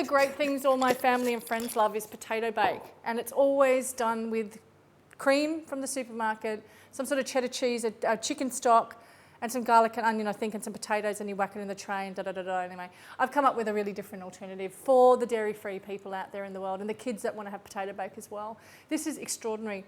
the great things all my family and friends love is potato bake, and it's always done with cream from the supermarket, some sort of cheddar cheese, a chicken stock, and some garlic and onion, I think, and some potatoes, and you whack it in the tray and da-da-da-da. Anyway, I've come up with a really different alternative for the dairy-free people out there in the world and the kids that want to have potato bake as well. This is extraordinary.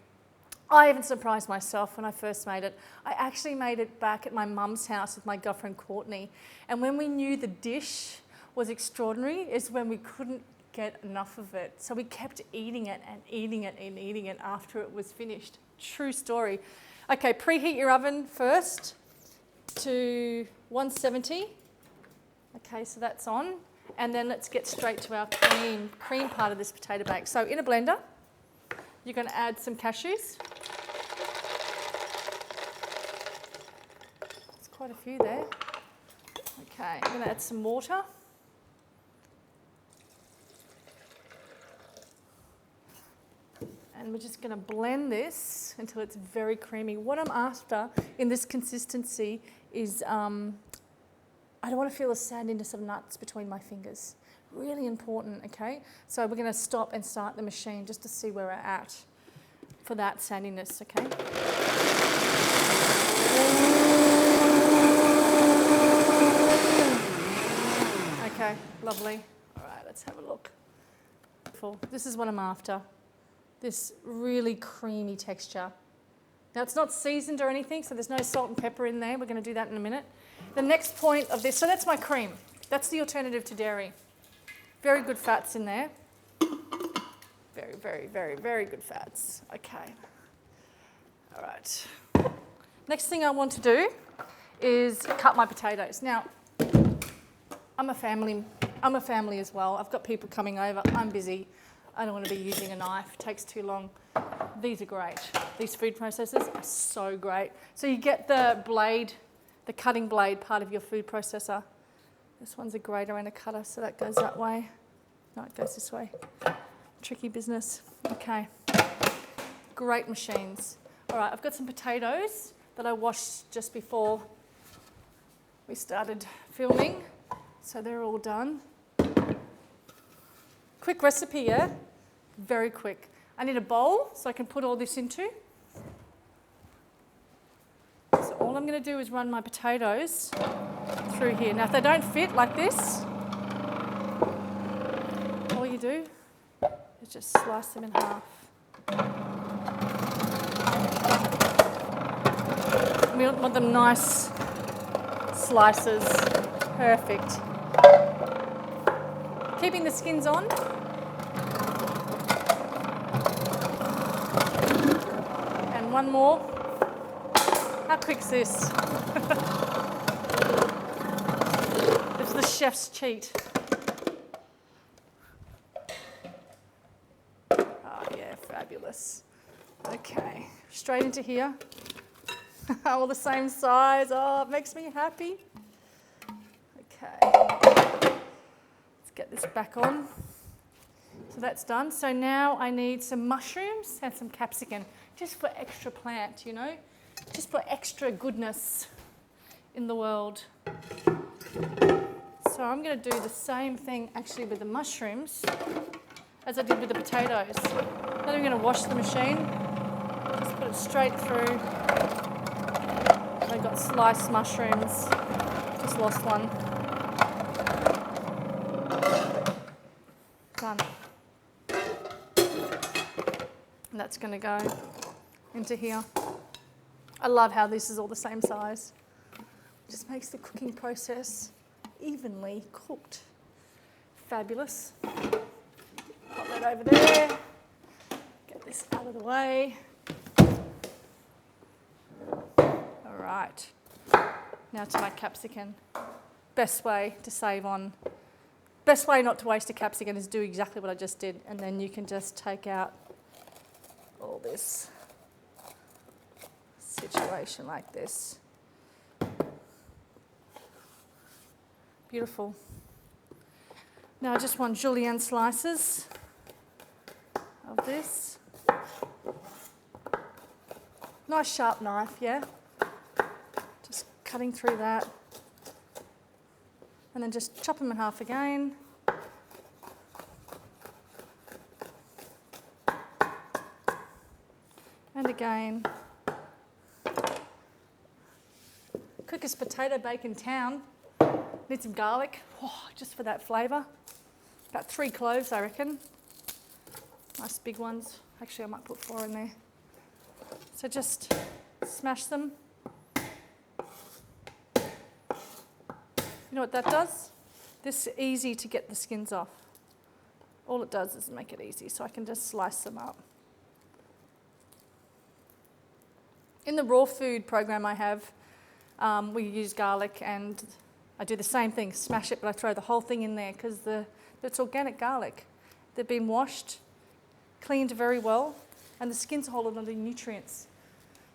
I even surprised myself when I first made it. I actually made it back at my mum's house with my girlfriend Courtney, and when we knew the dish was extraordinary is when we couldn't get enough of it. So we kept eating it and eating it and eating it after it was finished. True story. Okay, preheat your oven first to 170. Okay, so that's on. And then let's get straight to our cream part of this potato bake. So in a blender, you're going to add some cashews. There's quite a few there. Okay, I'm going to add some water. And we're just going to blend this until it's very creamy. What I'm after in this consistency is I don't want to feel the sandiness of nuts between my fingers. Really important, okay? So we're going to stop and start the machine just to see where we're at for that sandiness, okay? Okay, lovely. All right, let's have a look. This is what I'm after. This really creamy texture. Now it's not seasoned or anything, so there's no salt and pepper in there. We're going to do that in a minute. The next point of this, so that's my cream. That's the alternative to dairy. Very good fats in there. Very, very, very, very good fats. Okay. All right. Next thing I want to do is cut my potatoes. Now, I'm a family as well. I've got people coming over. I'm busy. I don't want to be using a knife. It takes too long. These are great. These food processors are so great. So you get the blade, the cutting blade part of your food processor. This one's a grater and a cutter, so that goes that way. No, it goes this way. Tricky business. Okay. Great machines. All right, I've got some potatoes that I washed just before we started filming. So they're all done. Quick recipe, yeah? Very quick. I need a bowl so I can put all this into. So all I'm going to do is run my potatoes through here. Now if they don't fit like this, all you do is just slice them in half. We want them nice slices. Perfect. Keeping the skins on. And one more. How quick's this? It's the chef's cheat. Oh yeah, fabulous. Okay, straight into here. All the same size. Oh, it makes me happy. Okay. Get this back on. So that's done. So now I need some mushrooms and some capsicum, just for extra plant, you know, just for extra goodness in the world. So I'm going to do the same thing actually with the mushrooms as I did with the potatoes. Then I'm going to wash the machine, just put it straight through. I've got sliced mushrooms, just lost one. Done. And that's going to go into here. I love how this is all the same size. It just makes the cooking process evenly cooked. Fabulous. Pop that over there. Get this out of the way. All right. Now to my capsicum. Best way to save on. Best way not to waste a capsicum is do exactly what I just did, and then you can just take out all this situation like this. Beautiful. Now I just want julienne slices of this. Nice sharp knife, yeah? Just cutting through that. And then just chop them in half again. And again. Quickest potato bake in town. Need some garlic, just for that flavour. About 3 cloves, I reckon. Nice big ones. Actually, I might put 4 in there. So just smash them. You know what that does? This is easy to get the skins off. All it does is make it easy, so I can just slice them up. In the raw food program I have, we use garlic, and I do the same thing, smash it, but I throw the whole thing in there because it's organic garlic. They've been washed, cleaned very well, and the skin's holding on the nutrients.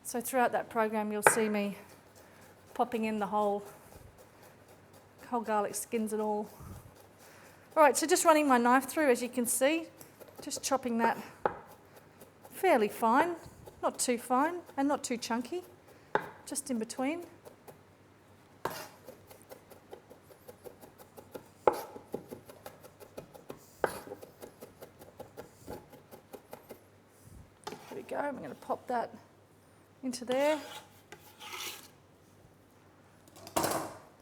So throughout that program, you'll see me popping in the whole garlic skins and all. All right, so just running my knife through, as you can see, just chopping that fairly fine, not too fine and not too chunky, just in between. There we go, I'm going to pop that into there.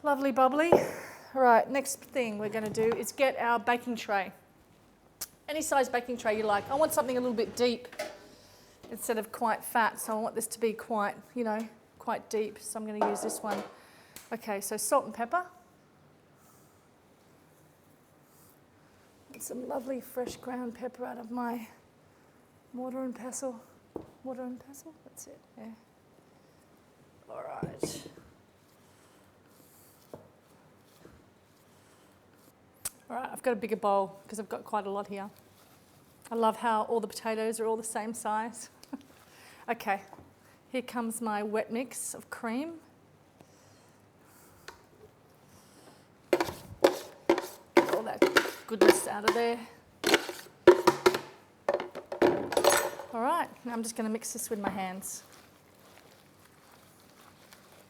Lovely bubbly. All right, next thing we're going to do is get our baking tray. Any size baking tray you like. I want something a little bit deep instead of quite fat, so I want this to be quite, quite deep, so I'm going to use this one. Okay, so salt and pepper. Get some lovely fresh ground pepper out of my mortar and pestle. Mortar and pestle, that's it, yeah. All right. All right, I've got a bigger bowl because I've got quite a lot here. I love how all the potatoes are all the same size. Okay, here comes my wet mix of cream. Get all that goodness out of there. All right, now I'm just going to mix this with my hands.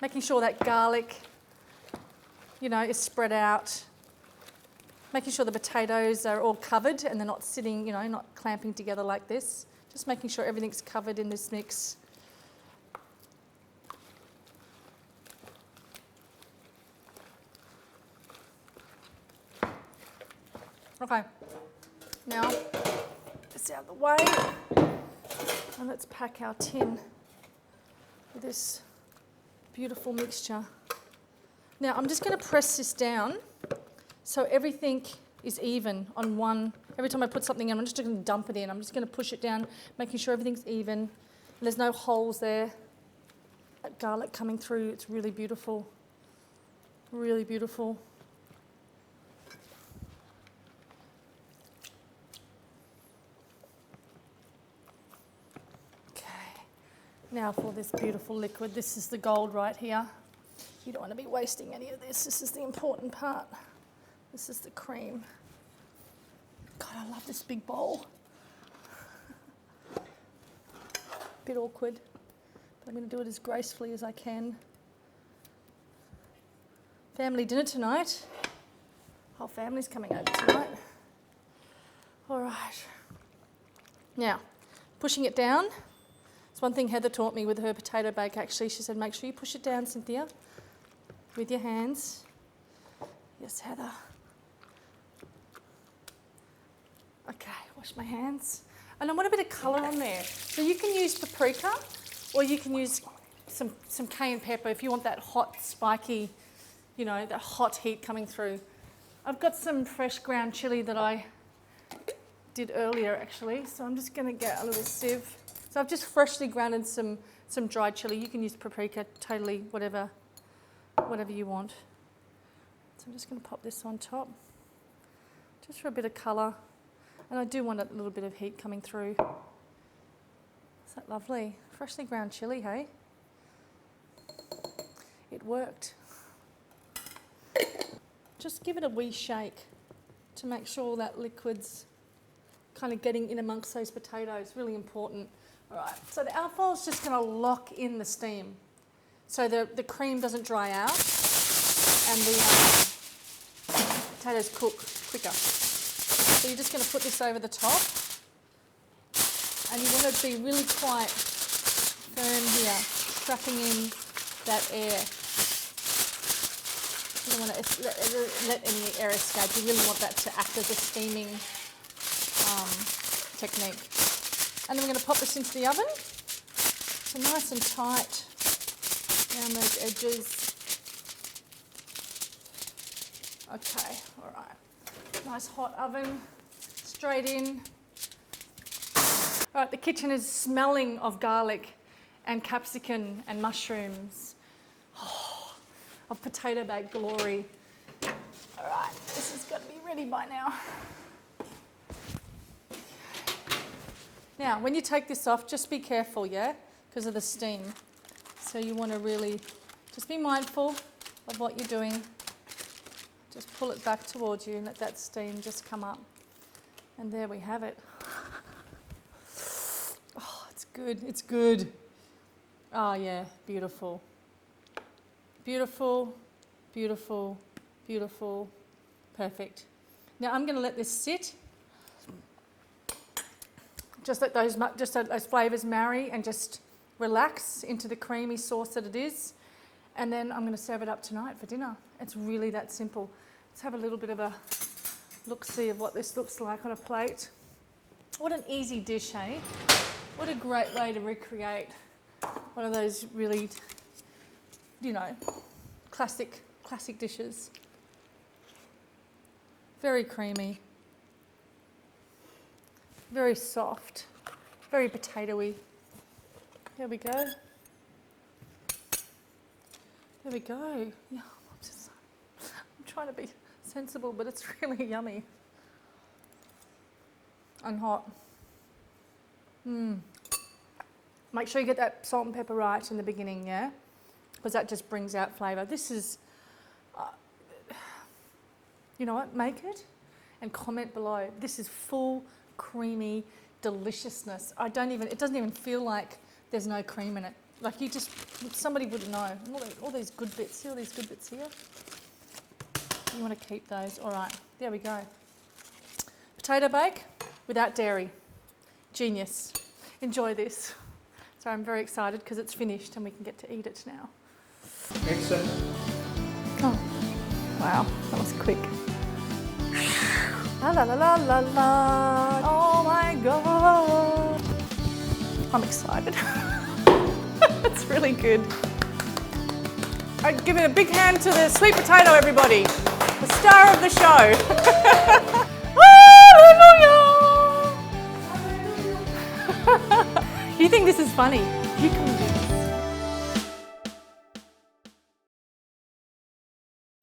Making sure that garlic, is spread out. Making sure the potatoes are all covered and they're not sitting, not clamping together like this. Just making sure everything's covered in this mix. Okay, now this out of the way, and let's pack our tin with this beautiful mixture. Now I'm just going to press this down so everything is even on one. Every time I put something in, I'm just going to dump it in. I'm just going to push it down, making sure everything's even. And there's no holes there. That garlic coming through, it's really beautiful. Really beautiful. Okay, now for this beautiful liquid. This is the gold right here. You don't want to be wasting any of this. This is the important part. This is the cream. God, I love this big bowl. Bit awkward, but I'm going to do it as gracefully as I can. Family dinner tonight. Whole family's coming over tonight. All right. Now, pushing it down. It's one thing Heather taught me with her potato bake, actually. She said, make sure you push it down, Cynthia, with your hands. Yes, Heather. Okay, wash my hands. And I want a bit of colour on there. So you can use paprika or you can use some cayenne pepper if you want that hot, spiky, that hot heat coming through. I've got some fresh ground chilli that I did earlier actually, so I'm just going to get a little sieve. So I've just freshly grounded some dried chilli. You can use paprika, totally whatever you want. So I'm just going to pop this on top, just for a bit of colour. And I do want a little bit of heat coming through. Is that lovely? Freshly ground chilli, hey? It worked. Just give it a wee shake to make sure that liquid's kind of getting in amongst those potatoes. Really important. All right, so the alfoil's just going to lock in the steam so the cream doesn't dry out and the potatoes cook quicker. So you're just going to put this over the top, and you want it to be really quite firm here, trapping in that air. You don't want to let any air escape. You really want that to act as a steaming technique. And then we're going to pop this into the oven. So nice and tight around those edges. Okay, all right. Nice hot oven, straight in. All right, the kitchen is smelling of garlic and capsicum and mushrooms. Oh, of potato bake glory. All right, this has got to be ready by now. Now, when you take this off, just be careful, yeah, because of the steam. So you want to really just be mindful of what you're doing. Just pull it back towards you and let that steam just come up. And there we have it. Oh, it's good, it's good. Oh yeah, beautiful. Beautiful, beautiful, beautiful, perfect. Now I'm going to let this sit. Just let those flavours marry and just relax into the creamy sauce that it is. And then I'm going to serve it up tonight for dinner. It's really that simple. Let's have a little bit of a look-see of what this looks like on a plate. What an easy dish, eh? What a great way to recreate one of those really, you know, classic dishes. Very creamy. Very soft, very potatoey. There we go. There we go. Yeah, I'm trying to be sensible, but it's really yummy. And hot. Make sure you get that salt and pepper right in the beginning, yeah? Because that just brings out flavour. This is, you know what, make it and comment below. This is full, creamy deliciousness. It doesn't even feel like there's no cream in it. Like somebody wouldn't know. All these good bits, see all these good bits here? You want to keep those. All right, there we go. Potato bake without dairy. Genius. Enjoy this. So I'm very excited because it's finished and we can get to eat it now. Excellent. Oh, wow, that was quick. La la la la la la. Oh my God. I'm excited. It's really good. I'd give it a big hand to the sweet potato, everybody. The star of the show. Hallelujah. You think this is funny? You can do this.